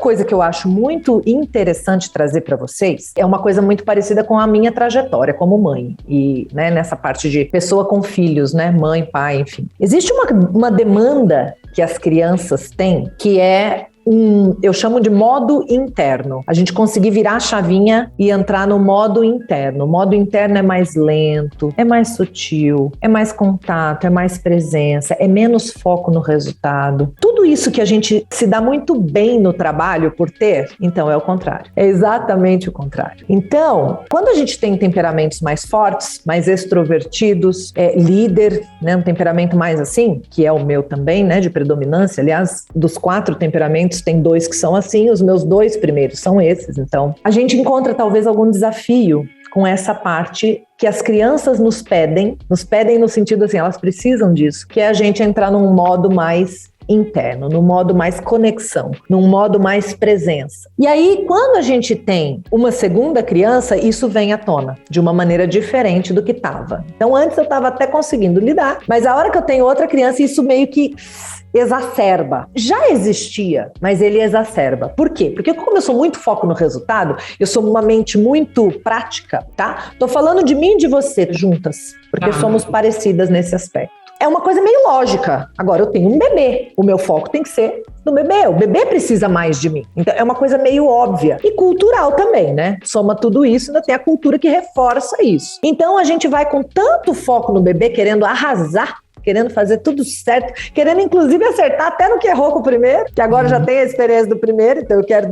coisa que eu acho muito interessante trazer para vocês é uma coisa muito parecida com a minha trajetória como mãe. E, né, nessa parte de pessoa com filhos, né? Mãe, pai, enfim. Existe uma demanda que as crianças têm, que é eu chamo de modo interno. A gente conseguir virar a chavinha e entrar no modo interno. O modo interno é mais lento, é mais sutil, é mais contato, é mais presença, é menos foco no resultado. Tudo isso que a gente se dá muito bem no trabalho por ter, então é o contrário. É exatamente o contrário. Então, quando a gente tem temperamentos mais fortes, mais extrovertidos, líder, né, um temperamento mais assim, que é o meu também, né, de predominância. Aliás, dos 4 temperamentos, tem 2 que são assim, os meus 2 primeiros são esses. Então, a gente encontra talvez algum desafio com essa parte que as crianças nos pedem no sentido assim, elas precisam disso, que é a gente entrar num modo mais interno, num modo mais conexão, num modo mais presença. E aí, quando a gente tem uma segunda criança, isso vem à tona de uma maneira diferente do que estava. Então, antes eu estava até conseguindo lidar, mas a hora que eu tenho outra criança, isso meio que exacerba. Já existia, mas ele exacerba. Por quê? Porque como eu sou muito foco no resultado, eu sou uma mente muito prática, tá? Tô falando de mim e de você juntas, porque somos parecidas nesse aspecto. É uma coisa meio lógica. Agora, eu tenho um bebê. O meu foco tem que ser no bebê. O bebê precisa mais de mim. Então, é uma coisa meio óbvia. E cultural também, né? Soma tudo isso, ainda tem a cultura que reforça isso. Então, a gente vai com tanto foco no bebê, querendo arrasar, querendo fazer tudo certo, querendo inclusive acertar até no que errou com o primeiro, que agora já tem a experiência do primeiro, então eu quero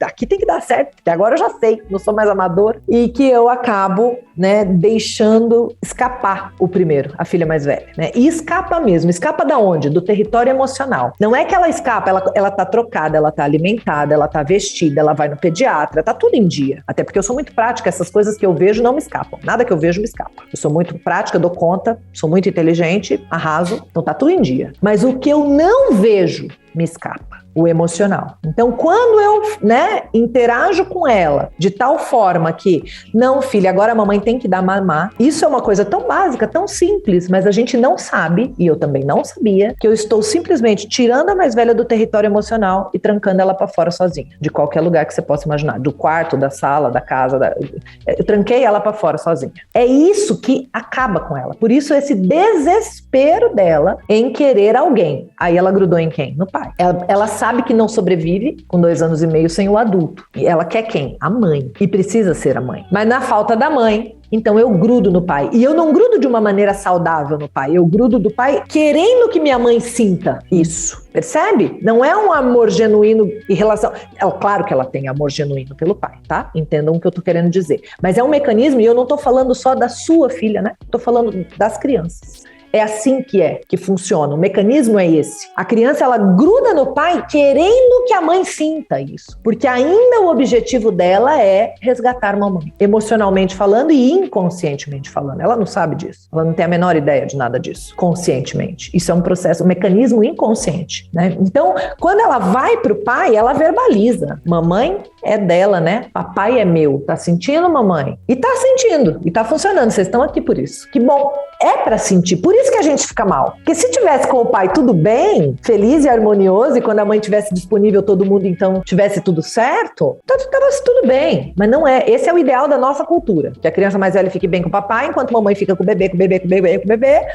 aqui tem que dar certo, porque agora eu já sei, não sou mais amador, e que eu acabo, né, deixando escapar o primeiro, a filha mais velha, né? E escapa mesmo, escapa da onde? Do território emocional. Não é que ela escapa, ela tá trocada, ela tá alimentada, ela tá vestida, ela vai no pediatra, tá tudo em dia. Até porque eu sou muito prática, essas coisas que eu vejo não me escapam, nada que eu vejo me escapa. Eu sou muito prática, dou conta, sou muito inteligente, arraso, então tá tudo em dia. Mas o que eu não vejo me escapa, o emocional. Então, quando eu, né, interajo com ela de tal forma que, não, filha, agora a mamãe tem que dar mamar, isso é uma coisa tão básica, tão simples, mas a gente não sabe, e eu também não sabia, que eu estou simplesmente tirando a mais velha do território emocional e trancando ela para fora sozinha, de qualquer lugar que você possa imaginar, do quarto, da sala, da casa, eu tranquei ela para fora sozinha. É isso que acaba com ela. Por isso esse desespero dela em querer alguém. Aí ela grudou em quem? No pai. Ela sabe que não sobrevive com 2 anos e meio sem o adulto. E ela quer quem? A mãe. E precisa ser a mãe. Mas na falta da mãe, então eu grudo no pai. E eu não grudo de uma maneira saudável no pai. Eu grudo do pai querendo que minha mãe sinta isso. Percebe? Não é um amor genuíno em relação... Claro que ela tem amor genuíno pelo pai, tá? Entendam o que eu tô querendo dizer. Mas é um mecanismo, e eu não tô falando só da sua filha, né? Tô falando das crianças. É assim que funciona. O mecanismo é esse. A criança, ela gruda no pai querendo que a mãe sinta isso. Porque ainda o objetivo dela é resgatar a mamãe. Emocionalmente falando e inconscientemente falando. Ela não sabe disso. Ela não tem a menor ideia de nada disso. Conscientemente. Isso é um processo, um mecanismo inconsciente, né? Então, quando ela vai pro pai, ela verbaliza. Mamãe é dela, né? Papai é meu. Tá sentindo, mamãe? E tá sentindo. E tá funcionando. Vocês estão aqui por isso. Que bom. É pra sentir. Por isso que a gente fica mal. Porque se tivesse com o pai tudo bem, feliz e harmonioso, e quando a mãe tivesse disponível, todo mundo então tivesse tudo certo, tava tudo bem. Mas não é. Esse é o ideal da nossa cultura. Que a criança mais velha fique bem com o papai, enquanto a mamãe fica com o bebê,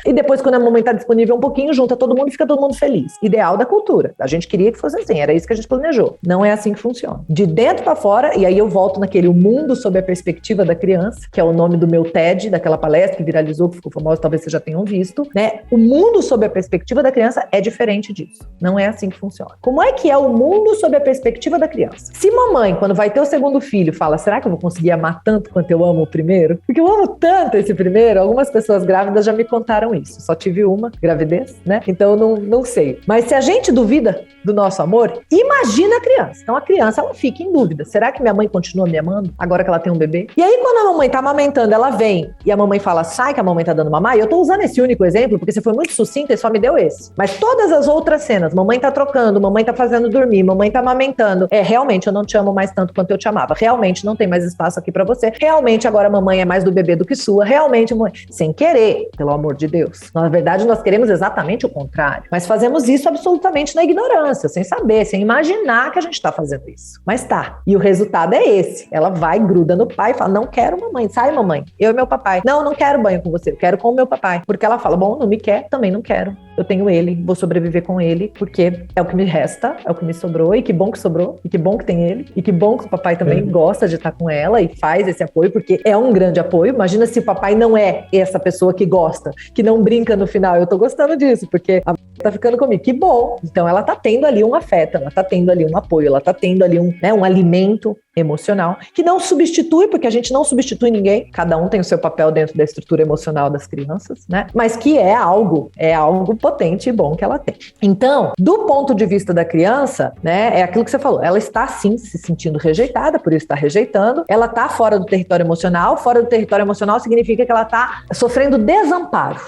e depois quando a mamãe tá disponível um pouquinho, junta todo mundo e fica todo mundo feliz. Ideal da cultura. A gente queria que fosse assim, era isso que a gente planejou. Não é assim que funciona. De dentro pra fora, e aí eu volto naquele O Mundo Sob a Perspectiva da Criança, que é o nome do meu TED, daquela palestra que viralizou, que ficou famosa, talvez vocês já tenham visto, né? O mundo sob a perspectiva da criança é diferente disso. Não é assim que funciona. Como é que é o mundo sob a perspectiva da criança? Se mamãe, quando vai ter o segundo filho, fala, será que eu vou conseguir amar tanto quanto eu amo o primeiro? Porque eu amo tanto esse primeiro. Algumas pessoas grávidas já me contaram isso. Só tive uma gravidez, né? Então eu não sei. Mas se a gente duvida do nosso amor, imagina a criança. Então a criança, ela fica em dúvida. Será que minha mãe continua me amando agora que ela tem um bebê? E aí quando a mamãe tá amamentando, ela vem e a mamãe fala, sai que a mamãe tá dando mamar, mamar, e eu tô usando esse único exemplo porque você foi muito sucinta e só me deu esse. Mas todas as outras cenas, mamãe tá trocando, mamãe tá fazendo dormir, mamãe tá amamentando, realmente eu não te amo mais tanto quanto eu te amava, realmente não tem mais espaço aqui pra você, realmente agora a mamãe é mais do bebê do que sua, realmente, mãe, sem querer, pelo amor de Deus. Na verdade, nós queremos exatamente o contrário, mas fazemos isso absolutamente na ignorância, sem saber, sem imaginar que a gente tá fazendo isso. Mas tá, e o resultado é esse. Ela vai, gruda no pai e fala, não quero mamãe, sai mamãe, eu e meu papai. Não quero banho com você, eu quero com o meu papai. Porque ela fala, bom, não me quer, também não quero. Eu tenho ele, vou sobreviver com ele, porque é o que me resta, é o que me sobrou, e que bom que sobrou, e que bom que tem ele, e que bom que o papai também gosta de estar com ela e faz esse apoio, porque é um grande apoio. Imagina se o papai não é essa pessoa que gosta, que não brinca no final. Eu tô gostando disso, porque a tá ficando comigo, que bom. Então ela tá tendo ali um afeto, ela tá tendo ali um apoio, ela tá tendo ali um alimento emocional, que não substitui, porque a gente não substitui ninguém, cada um tem o seu papel dentro da estrutura emocional das crianças, né? Mas que é algo potente e bom que ela tem. Então, do ponto de vista da criança, né, é aquilo que você falou, ela está sim se sentindo rejeitada, por isso está rejeitando, ela está fora do território emocional significa que ela está sofrendo desamparo.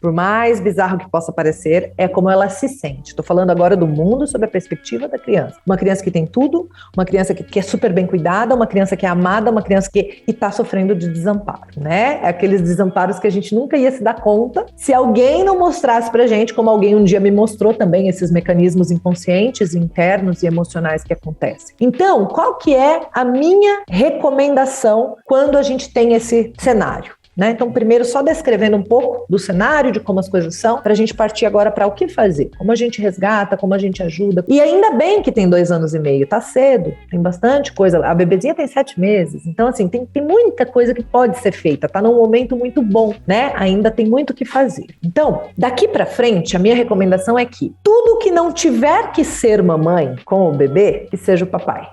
Por mais bizarro que possa parecer, é como ela se sente. Estou falando agora do mundo sob a perspectiva da criança. Uma criança que tem tudo, uma criança que é super bem cuidada, uma criança que é amada, uma criança que está sofrendo de desamparo, né? É aqueles desamparos que a gente nunca ia se dar conta se alguém não mostrasse pra gente, como alguém um dia me mostrou também, esses mecanismos inconscientes, internos e emocionais que acontecem. Então, qual que é a minha recomendação quando a gente tem esse cenário? Né? Então, primeiro, só descrevendo um pouco do cenário, de como as coisas são, para a gente partir agora para o que fazer, como a gente resgata, como a gente ajuda. E ainda bem que tem 2 anos e meio, tá cedo, tem bastante coisa. A bebezinha tem 7 meses, então, assim, tem muita coisa que pode ser feita, tá num momento muito bom, né? Ainda tem muito o que fazer. Então, daqui para frente, a minha recomendação é que tudo que não tiver que ser mamãe com o bebê, que seja o papai.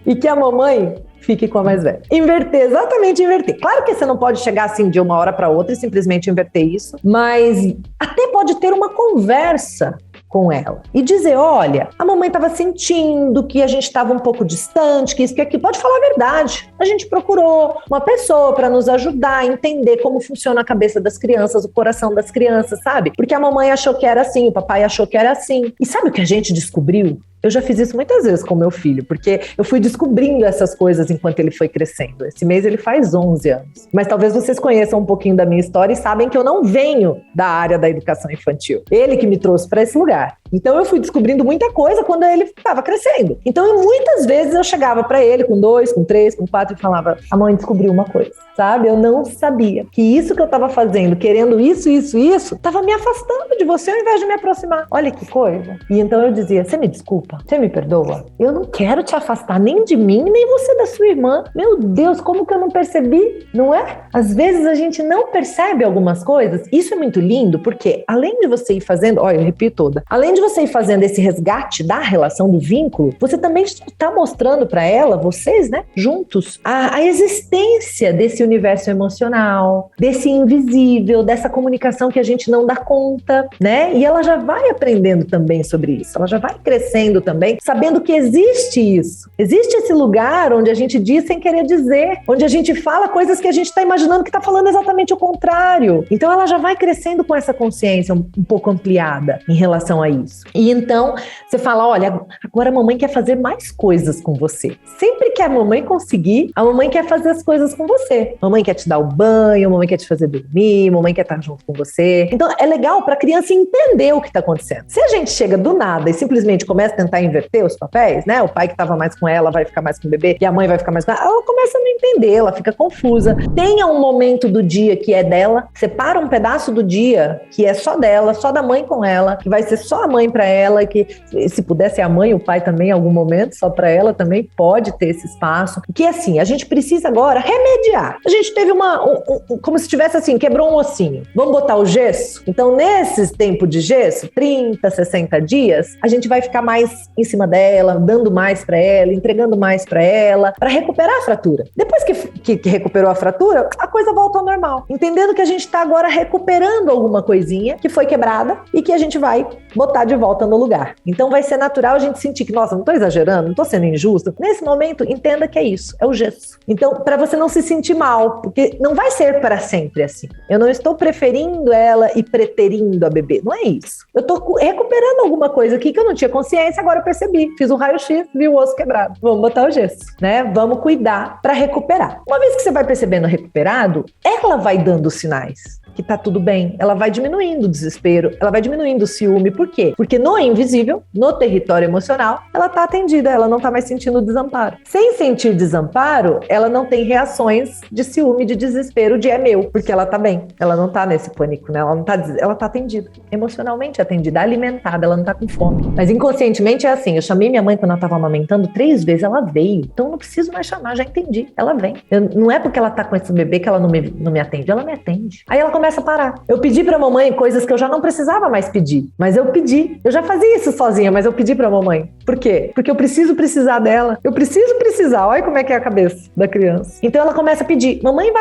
E que a mamãe fique com a mais velha. Exatamente inverter. Claro que você não pode chegar assim de uma hora para outra e simplesmente inverter isso, mas até pode ter uma conversa com ela e dizer, olha, a mamãe estava sentindo que a gente estava um pouco distante, que isso, que aquilo. Pode falar a verdade. A gente procurou uma pessoa para nos ajudar a entender como funciona a cabeça das crianças, o coração das crianças, sabe? Porque a mamãe achou que era assim, o papai achou que era assim. E sabe o que a gente descobriu? Eu já fiz isso muitas vezes com meu filho, porque eu fui descobrindo essas coisas enquanto ele foi crescendo. Esse mês ele faz 11 anos. Mas talvez vocês conheçam um pouquinho da minha história e sabem que eu não venho da área da educação infantil. Ele que me trouxe para esse lugar. Então eu fui descobrindo muita coisa quando ele estava crescendo. Então muitas vezes eu chegava para ele com 2, com 3, com 4 e falava, a mãe descobriu uma coisa, sabe? Eu não sabia que isso que eu estava fazendo, querendo isso, estava me afastando de você ao invés de me aproximar. Olha que coisa. E então eu dizia, você me desculpa? Você me perdoa? Eu não quero te afastar nem de mim, nem você da sua irmã. Meu Deus, como que eu não percebi? Não é? Às vezes a gente não percebe algumas coisas. Isso é muito lindo, porque além de você ir fazendo, olha, eu repito toda, além de você ir fazendo esse resgate da relação, do vínculo, você também está mostrando para ela, vocês, né, juntos, a existência desse universo emocional, desse invisível, dessa comunicação que a gente não dá conta, né? E ela já vai aprendendo também sobre isso. Ela já vai crescendo também, sabendo que existe isso. Existe esse lugar onde a gente diz sem querer dizer, onde a gente fala coisas que a gente está imaginando que está falando exatamente o contrário. Então ela já vai crescendo com essa consciência um pouco ampliada em relação a isso. E então você fala, olha, agora a mamãe quer fazer mais coisas com você. Sempre que a mamãe conseguir, a mamãe quer fazer as coisas com você. A mamãe quer te dar o banho, a mamãe quer te fazer dormir, a mamãe quer estar junto com você. Então é legal para a criança entender o que está acontecendo. Se a gente chega do nada e simplesmente começa a tentar inverter os papéis, né? O pai que estava mais com ela vai ficar mais com o bebê e a mãe vai ficar mais com ela começa a não entender, ela fica confusa. Tenha um momento do dia que é dela, separa um pedaço do dia que é só dela, só da mãe com ela, que vai ser só a mãe para ela, que se puder ser a mãe, o pai também em algum momento, só para ela também pode ter esse espaço. Que assim, a gente precisa agora remediar. A gente teve como se tivesse assim, quebrou um ossinho. Vamos botar o gesso? Então, nesses tempos de gesso, 30, 60 dias, a gente vai ficar mais em cima dela, dando mais para ela, entregando mais para ela, para recuperar a fratura. Depois que recuperou a fratura, a coisa volta ao normal. normal. Entendendo que a gente tá agora recuperando alguma coisinha que foi quebrada e que a gente vai botar de volta no lugar. Então vai ser natural a gente sentir que, nossa, não tô exagerando, não tô sendo injusto. Nesse momento, entenda que é isso, é o gesso. Então, para você não se sentir mal, porque não vai ser para sempre assim. Eu não estou preferindo ela e preterindo a bebê, não é isso. Eu tô recuperando alguma coisa aqui que eu não tinha consciência, agora eu percebi. Fiz um raio-x, vi o osso quebrado. Vamos botar o gesso, né? Vamos cuidar para recuperar. Uma vez que você vai percebendo recuperado, ela vai dando sinais que tá tudo bem, ela vai diminuindo o desespero, ela vai diminuindo o ciúme. Por quê? Porque no invisível, no território emocional, ela tá atendida, ela não tá mais sentindo desamparo. Sem sentir desamparo, ela não tem reações de ciúme, de desespero, de é meu, porque ela tá bem, ela não tá nesse pânico, né? Ela tá atendida, emocionalmente atendida, alimentada, ela não tá com fome. Mas inconscientemente é assim, eu chamei minha mãe quando ela tava amamentando 3 vezes, ela veio, então eu não preciso mais chamar, já entendi, ela vem. Não é porque ela tá com esse bebê que ela não me atende, ela me atende. Aí ela começa a parar. Eu pedi pra mamãe coisas que eu já não precisava mais pedir, mas eu pedi. Eu já fazia isso sozinha, mas eu pedi pra mamãe. Por quê? Porque eu preciso precisar dela. Eu preciso precisar. Olha como é que é a cabeça da criança. Então ela começa a pedir. Mamãe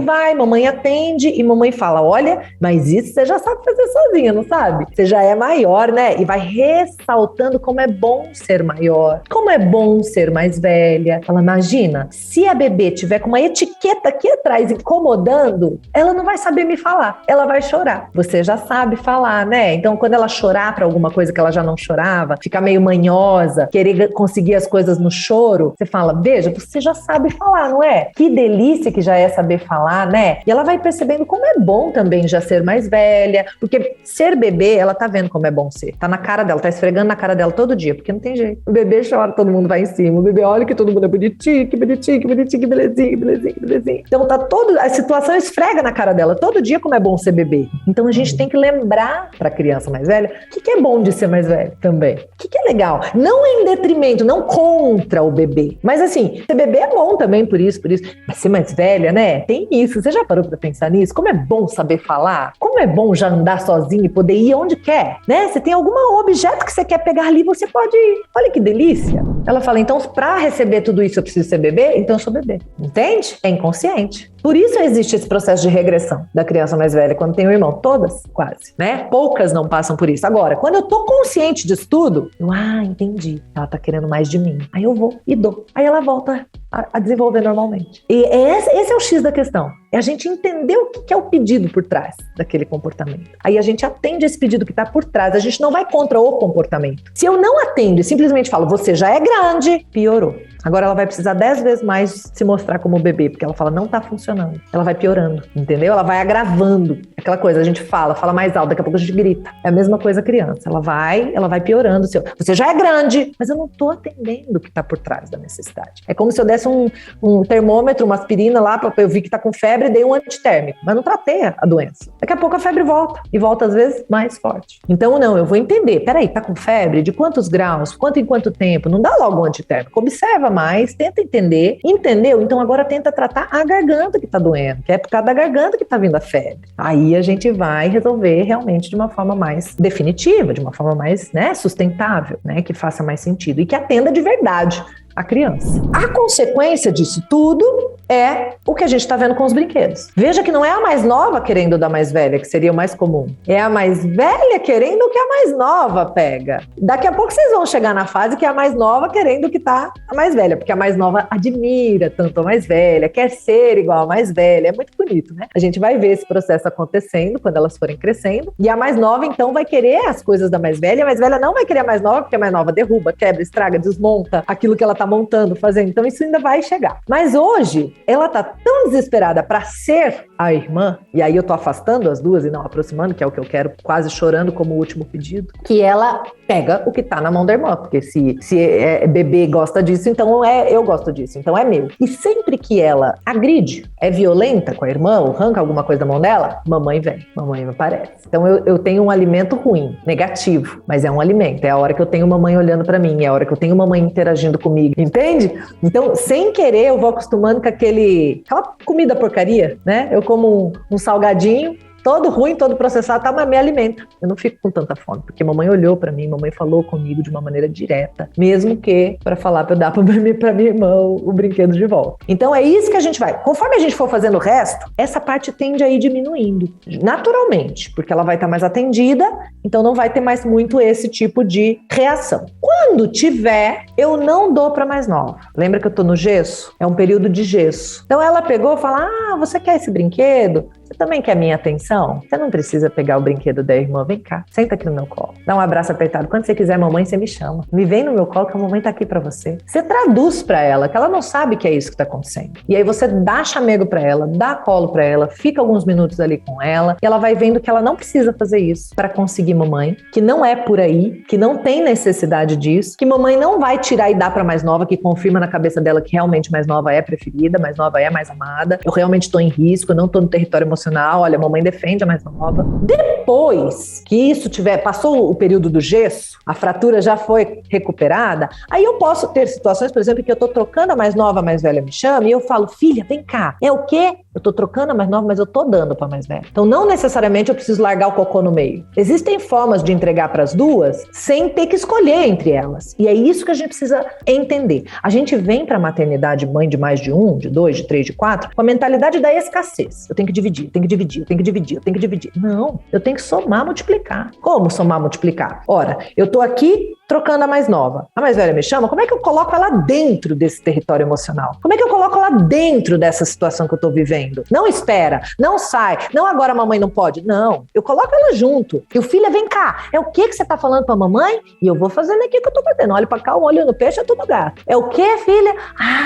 vai, mamãe atende e mamãe fala, olha, mas isso você já sabe fazer sozinha, não sabe? Você já é maior, né? E vai ressaltando como é bom ser maior, como é bom ser mais velha. Ela imagina, se a bebê tiver com uma etiqueta aqui atrás incomodando, ela não vai saber me falar, ela vai chorar. Você já sabe falar, né? Então, quando ela chorar pra alguma coisa que ela já não chorava, ficar meio manhosa, querer conseguir as coisas no choro, você fala, veja, você já sabe falar, não é? Que delícia que já é saber falar, né? E ela vai percebendo como é bom também já ser mais velha, porque ser bebê, ela tá vendo como é bom ser. Tá na cara dela, tá esfregando na cara dela todo dia, porque não tem jeito. O bebê chora, todo mundo vai em cima. O bebê olha que todo mundo é bonitinho, que bonitinho, que bonitinho, que belezinha, que belezinha, que belezinha. Então tá a situação esfrega na cara dela todo dia como é bom ser bebê. Então a gente tem que lembrar pra criança mais velha o que é bom de ser mais velho também. O que é legal. Não em detrimento, não contra o bebê. Mas assim, ser bebê é bom também por isso. Mas ser mais velha, né? Tem isso. Você já parou pra pensar nisso? Como é bom saber falar? Como é bom já andar sozinho e poder ir onde quer, né? Você tem algum objeto que você quer pegar ali, você pode ir. Olha que delícia. Ela fala, então pra receber tudo isso eu preciso ser bebê? Então eu sou bebê. Entende? É inconsciente. Por isso existe esse processo de regressão da criança mais velha quando tem um irmão. Todas, quase, né? Poucas não passam por isso. Agora, quando eu tô consciente disso tudo, entendi. Ela tá querendo mais de mim. Aí eu vou e dou. Aí ela volta a desenvolver normalmente. E esse é o X da questão. É a gente entender o que é o pedido por trás daquele comportamento. Aí a gente atende esse pedido que está por trás. A gente não vai contra o comportamento. Se eu não atendo e simplesmente falo, você já é grande, piorou. Agora ela vai precisar 10 vezes mais se mostrar como bebê, porque ela fala, não tá funcionando. Ela vai piorando, entendeu? Ela vai agravando. Aquela coisa, a gente fala mais alto, daqui a pouco a gente grita. É a mesma coisa a criança. Ela vai piorando. Você já é grande, mas eu não tô atendendo o que tá por trás da necessidade. É como se eu desse um termômetro, uma aspirina lá, eu vi que tá com febre e dei um antitérmico, mas não tratei a doença. Daqui a pouco a febre volta, e volta às vezes mais forte. Então não, eu vou entender, peraí, tá com febre? De quantos graus? Quanto em quanto tempo? Não dá logo um antitérmico, observa mais, tenta entender, entendeu? Então agora tenta tratar a garganta que tá doendo, que é por causa da garganta que tá vindo a febre. Aí a gente vai resolver realmente de uma forma mais definitiva, de uma forma mais, né, sustentável, né, que faça mais sentido e que atenda de verdade a criança. A consequência disso tudo é o que a gente está vendo com os brinquedos. Veja que não é a mais nova querendo da mais velha, que seria o mais comum. É a mais velha querendo o que a mais nova pega. Daqui a pouco vocês vão chegar na fase que é a mais nova querendo o que tá a mais velha, porque a mais nova admira tanto a mais velha, quer ser igual a mais velha. É muito bonito, né? A gente vai ver esse processo acontecendo quando elas forem crescendo, e a mais nova então vai querer as coisas da mais velha, e a mais velha não vai querer a mais nova, porque a mais nova derruba, quebra, estraga, desmonta aquilo que ela tá montando, fazendo. Então isso ainda vai chegar. Mas hoje ela tá tão desesperada para ser a irmã, e aí eu tô afastando as duas e não aproximando, que é o que eu quero, quase chorando como o último pedido, que ela pega o que tá na mão da irmã, porque se bebê gosta disso, então eu gosto disso, então é meu. E sempre que ela agride, é violenta com a irmã, ou arranca alguma coisa da mão dela, mamãe vem, mamãe me aparece. Então eu tenho um alimento ruim, negativo, mas é um alimento, é a hora que eu tenho mamãe olhando para mim, é a hora que eu tenho mamãe interagindo comigo, entende? Então, sem querer, eu vou acostumando com aquela comida porcaria, né? Eu como um salgadinho, todo ruim, todo processado, tá, mas me alimenta. Eu não fico com tanta fome, porque mamãe olhou pra mim, mamãe falou comigo de uma maneira direta, mesmo que para falar pra eu dar pra minha irmã o brinquedo de volta. Então é isso que a gente vai. Conforme a gente for fazendo o resto, essa parte tende a ir diminuindo, naturalmente, porque ela vai estar mais atendida, então não vai ter mais muito esse tipo de reação. Quando tiver, eu não dou pra mais nova. Lembra que eu tô no gesso? É um período de gesso. Então ela pegou e falou, você quer esse brinquedo? Você também quer minha atenção? Você não precisa pegar o brinquedo da irmã. Vem cá, senta aqui no meu colo. Dá um abraço apertado. Quando você quiser, mamãe, você me chama. Me vem no meu colo que a mamãe tá aqui pra você. Você traduz pra ela que ela não sabe que é isso que tá acontecendo. E aí você dá chamego pra ela, dá colo pra ela, fica alguns minutos ali com ela e ela vai vendo que ela não precisa fazer isso pra conseguir mamãe, que não é por aí, que não tem necessidade disso, que mamãe não vai tirar e dar pra mais nova, que confirma na cabeça dela que realmente mais nova é preferida, mais nova é mais amada. Eu realmente tô em risco, eu não tô no território emocional. Olha, a mamãe defende a mais nova. Depois que isso passou o período do gesso, a fratura já foi recuperada, aí eu posso ter situações, por exemplo, que eu tô trocando a mais nova, a mais velha me chama, e eu falo, filha, vem cá, é o quê? Eu tô trocando a mais nova, mas eu tô dando pra mais velha. Então não necessariamente eu preciso largar o cocô no meio. Existem formas de entregar pras duas sem ter que escolher entre elas. E é isso que a gente precisa entender. A gente vem pra maternidade mãe de mais de 1, de 2, de 3, de 4, com a mentalidade da escassez. Eu tenho que dividir, eu tenho que dividir, eu tenho que dividir, eu tenho que dividir. Não, eu tenho que somar, multiplicar. Como somar, multiplicar? Ora, eu tô aqui trocando a mais nova. A mais velha me chama, como é que eu coloco ela dentro desse território emocional? Como é que eu coloco ela dentro dessa situação que eu tô vivendo? Não espera, não sai, não agora a mamãe não pode. Não, eu coloco ela junto. E o filho, vem cá, é o que você tá falando pra mamãe? E eu vou fazendo aqui o que eu tô fazendo. Olho pra cá, um olho no peixe, eu tô no gato. É o que, filha?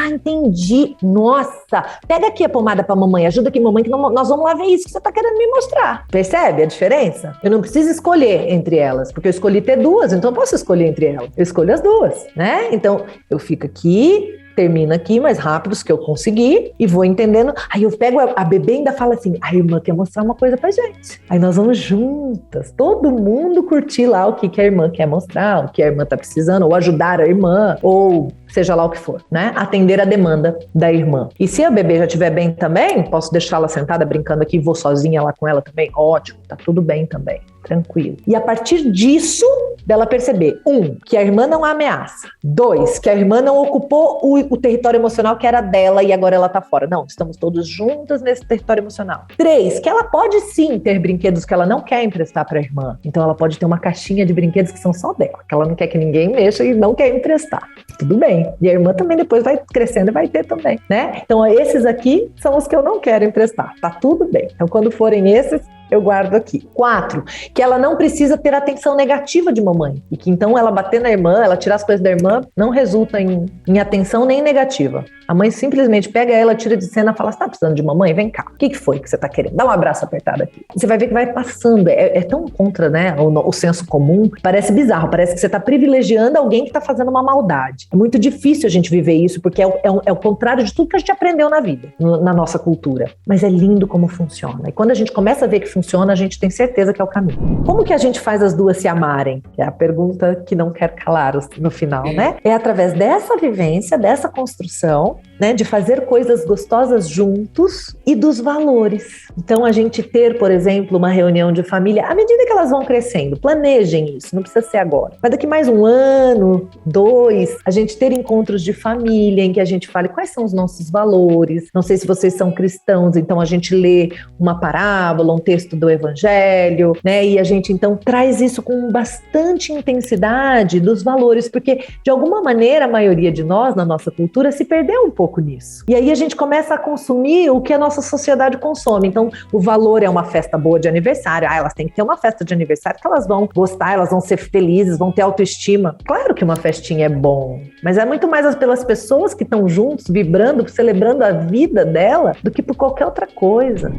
Entendi. Nossa, pega aqui a pomada pra mamãe, ajuda aqui mamãe, que nós vamos lá ver isso que você tá querendo me mostrar. Percebe a diferença? Eu não preciso escolher entre elas, porque eu escolhi ter duas, então eu posso escolher entre elas. Eu escolho as duas, né? Então, eu fico aqui, termina aqui mais rápido que eu conseguir e vou entendendo. Aí eu pego a bebê e ainda fala assim, a irmã quer mostrar uma coisa pra gente. Aí nós vamos juntas, todo mundo curtir lá o que a irmã quer mostrar, o que a irmã tá precisando, ou ajudar a irmã, ou seja lá o que for, né? Atender a demanda da irmã. E se a bebê já estiver bem também, posso deixá-la sentada brincando aqui, vou sozinha lá com ela também, ótimo, tá tudo bem também, tranquilo. E a partir disso, dela perceber, 1, que a irmã não a ameaça. 2, que a irmã não ocupou o território emocional que era dela e agora ela tá fora. Não, estamos todos juntas nesse território emocional. 3, que ela pode sim ter brinquedos que ela não quer emprestar pra irmã. Então ela pode ter uma caixinha de brinquedos que são só dela, que ela não quer que ninguém mexa e não quer emprestar. Tudo bem. E a irmã também depois vai crescendo e vai ter também, né? Então esses aqui são os que eu não quero emprestar. Tá tudo bem. Então quando forem esses, eu guardo aqui. 4, que ela não precisa ter atenção negativa de mamãe. E que então ela bater na irmã, ela tirar as coisas da irmã, não resulta em atenção nem negativa. A mãe simplesmente pega ela, tira de cena e fala, você tá precisando de mamãe? Vem cá. O que foi que você tá querendo? Dá um abraço apertado aqui. Você vai ver que vai passando. É tão contra, né, o senso comum. Parece bizarro. Parece que você tá privilegiando alguém que tá fazendo uma maldade. É muito difícil a gente viver isso, porque é o contrário de tudo que a gente aprendeu na vida, na nossa cultura. Mas é lindo como funciona. E quando a gente começa a ver que funciona, a gente tem certeza que é o caminho. Como que a gente faz as duas se amarem? Que é a pergunta que não quer calar no final, né? É através dessa vivência, dessa construção, né, de fazer coisas gostosas juntos e dos valores. Então, a gente ter, por exemplo, uma reunião de família, à medida que elas vão crescendo, planejem isso, não precisa ser agora. Mas daqui mais 1 ano, 2, a gente ter encontros de família em que a gente fale quais são os nossos valores. Não sei se vocês são cristãos, então a gente lê uma parábola, um texto do Evangelho, né? E a gente então traz isso com bastante intensidade dos valores, porque de alguma maneira a maioria de nós, na nossa cultura, se perdeu um pouco nisso. E aí a gente começa a consumir o que a nossa sociedade consome. Então o valor é uma festa boa de aniversário. Elas têm que ter uma festa de aniversário que elas vão gostar, elas vão ser felizes, vão ter autoestima. Claro que uma festinha é bom, mas é muito mais pelas pessoas que estão juntos, vibrando, celebrando a vida dela, do que por qualquer outra coisa.